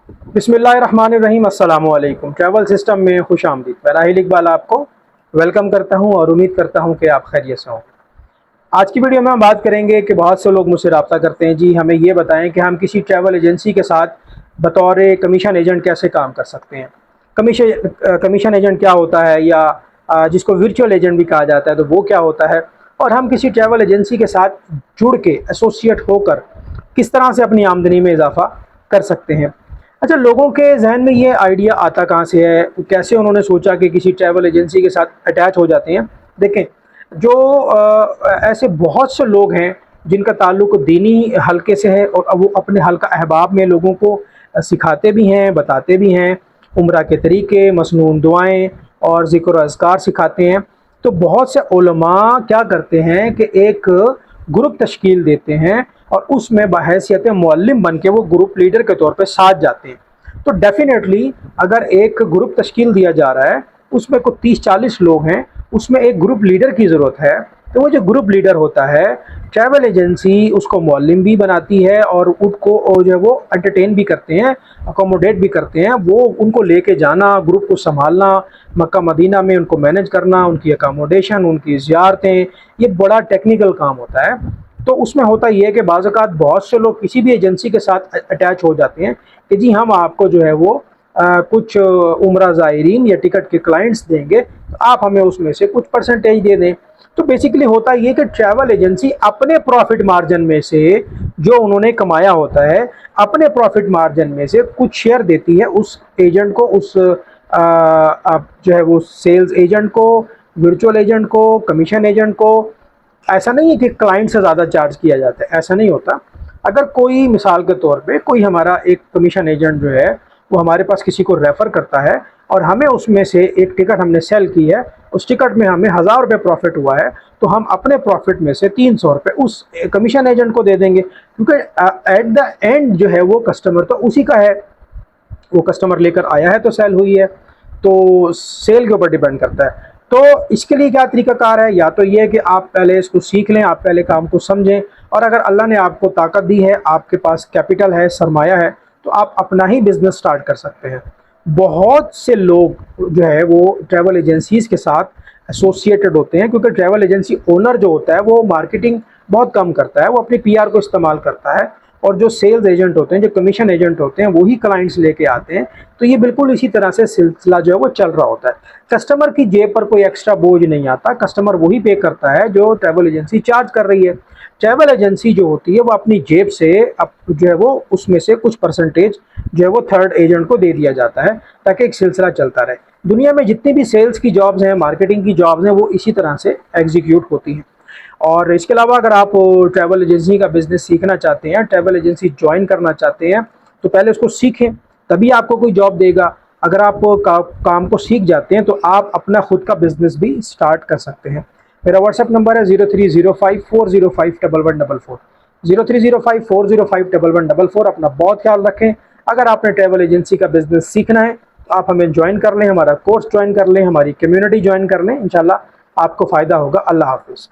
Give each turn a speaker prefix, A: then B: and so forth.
A: बिस्मिल्लाहिर्रहमानिर्रहीम, अस्सलामु अलैकुम। ट्रैवल सिस्टम में खुश आमदीद। मैं राहिल इकबाल आपको वेलकम करता हूं और उम्मीद करता हूं कि आप खैरियत से हों। आज की वीडियो में हम बात करेंगे कि बहुत से लोग मुझसे रब्ता करते हैं, जी हमें ये बताएं कि हम किसी ट्रैवल एजेंसी के साथ बतौर कमीशन एजेंट कैसे काम कर सकते हैं। कमीशन एजेंट क्या होता है, या जिसको वर्चुअल एजेंट भी कहा जाता है, तो वो क्या होता है, और हम किसी ट्रैवल एजेंसी के साथ जुड़ के एसोसिएट होकर किस तरह से अपनी आमदनी में इजाफा कर सकते हैं। अच्छा, लोगों के जहन में ये आइडिया आता कहाँ से है, कैसे उन्होंने सोचा कि किसी ट्रैवल एजेंसी के साथ अटैच हो जाते हैं। देखें, जो ऐसे बहुत से लोग हैं जिनका ताल्लुक दीनी हलके से है, और वो अपने हल्का अहबाब में लोगों को सिखाते भी हैं, बताते भी हैं, उम्रा के तरीके, मसनून दुआएं और ज़िक्र अज़कार सिखाते हैं। तो बहुत से उलमा क्या करते हैं कि एक ग्रुप तश्कील देते हैं और उसमें बहैसियत मुअल्लिम बन के वो ग्रुप लीडर के तौर पे साथ जाते हैं। तो डेफिनेटली अगर एक ग्रुप तश्कील दिया जा रहा है, उसमें कुछ 30-40 लोग हैं, उसमें एक ग्रुप लीडर की ज़रूरत है। तो वो जो ग्रुप लीडर होता है, ट्रैवल एजेंसी उसको मुअल्लिम भी बनाती है और उनको जो है वो एंटरटेन भी करते हैं, अकोमोडेट भी करते हैं। वो उनको लेके जाना, ग्रुप को संभालना, मक्का मदीना में उनको मैनेज करना, उनकी अकोमोडेशन, उनकी ज़ियारतें, ये बड़ा टेक्निकल काम होता है। तो उसमें होता ये है कि बाज़ औक़ात बहुत से लोग किसी भी एजेंसी के साथ अटैच हो जाते हैं कि जी हम आपको जो है वो कुछ उम्रा ज़ायरीन या टिकट के क्लाइंट्स देंगे, तो आप हमें उसमें से कुछ परसेंटेज दे दें। तो बेसिकली होता ये कि ट्रैवल एजेंसी अपने प्रॉफिट मार्जिन में से, जो उन्होंने कमाया होता है, अपने प्रॉफिट मार्जिन में से कुछ शेयर देती है उस एजेंट को, उस जो है वो सेल्स एजेंट को, वर्चुअल एजेंट को, कमीशन एजेंट को। ऐसा नहीं है कि क्लाइंट से ज़्यादा चार्ज किया जाता है, ऐसा नहीं होता। अगर कोई मिसाल के तौर पे कोई हमारा एक कमीशन एजेंट जो है वो हमारे पास किसी को रेफ़र करता है और हमें उसमें से एक टिकट हमने सेल की है, उस टिकट में हमें 1000 रुपये प्रॉफिट हुआ है, तो हम अपने प्रॉफिट में से 300 रुपये उस कमीशन एजेंट को दे देंगे, क्योंकि एट द एंड जो है वो कस्टमर तो उसी का है। वो कस्टमर लेकर आया है तो सेल हुई है, तो सेल के ऊपर डिपेंड करता है। तो इसके लिए क्या तरीकाकार है, या तो ये है कि आप पहले इसको सीख लें, आप पहले काम को समझें, और अगर अल्लाह ने आपको ताकत दी है, आपके पास कैपिटल है, सरमाया है, तो आप अपना ही बिजनेस स्टार्ट कर सकते हैं। बहुत से लोग जो है वो ट्रैवल एजेंसीज़ के साथ एसोसिएटेड होते हैं, क्योंकि ट्रैवल एजेंसी ओनर जो होता है वो मार्केटिंग बहुत कम करता है, वो अपनी पीआर को इस्तेमाल करता है, और जो सेल्स एजेंट होते हैं, जो कमीशन एजेंट होते हैं, वही क्लाइंट्स लेके आते हैं। तो ये बिल्कुल इसी तरह से सिलसिला जो है वो चल रहा होता है। कस्टमर की जेब पर कोई एक्स्ट्रा बोझ नहीं आता, कस्टमर वही पे करता है जो ट्रैवल एजेंसी चार्ज कर रही है। ट्रैवल एजेंसी जो होती है वो अपनी जेब से जो है वो उसमें से कुछ परसेंटेज जो है वो थर्ड एजेंट को दे दिया जाता है, ताकि एक सिलसिला चलता रहे। दुनिया में जितनी भी सेल्स की जॉब्स हैं, मार्केटिंग की जॉब्स हैं, वो इसी तरह से एग्जीक्यूट होती हैं। और इसके अलावा अगर आप ट्रैवल एजेंसी का बिज़नेस सीखना चाहते हैं, ट्रैवल एजेंसी ज्वाइन करना चाहते हैं, तो पहले उसको सीखें, तभी आपको कोई जॉब देगा। अगर आप काम को सीख जाते हैं तो आप अपना खुद का बिज़नेस भी स्टार्ट कर सकते हैं। मेरा व्हाट्सएप नंबर है 0305405144, 0305405144। अपना बहुत ख्याल रखें। अगर आपने ट्रैवल एजेंसी का बिज़नेस सीखना है तो आप हमें ज्वाइन कर लें, हमारा कोर्स ज्वाइन कर लें, हमारी कम्युनिटी ज्वाइन कर लें। इंशाल्लाह आपको फ़ायदा होगा। अल्लाह हाफ़िज़।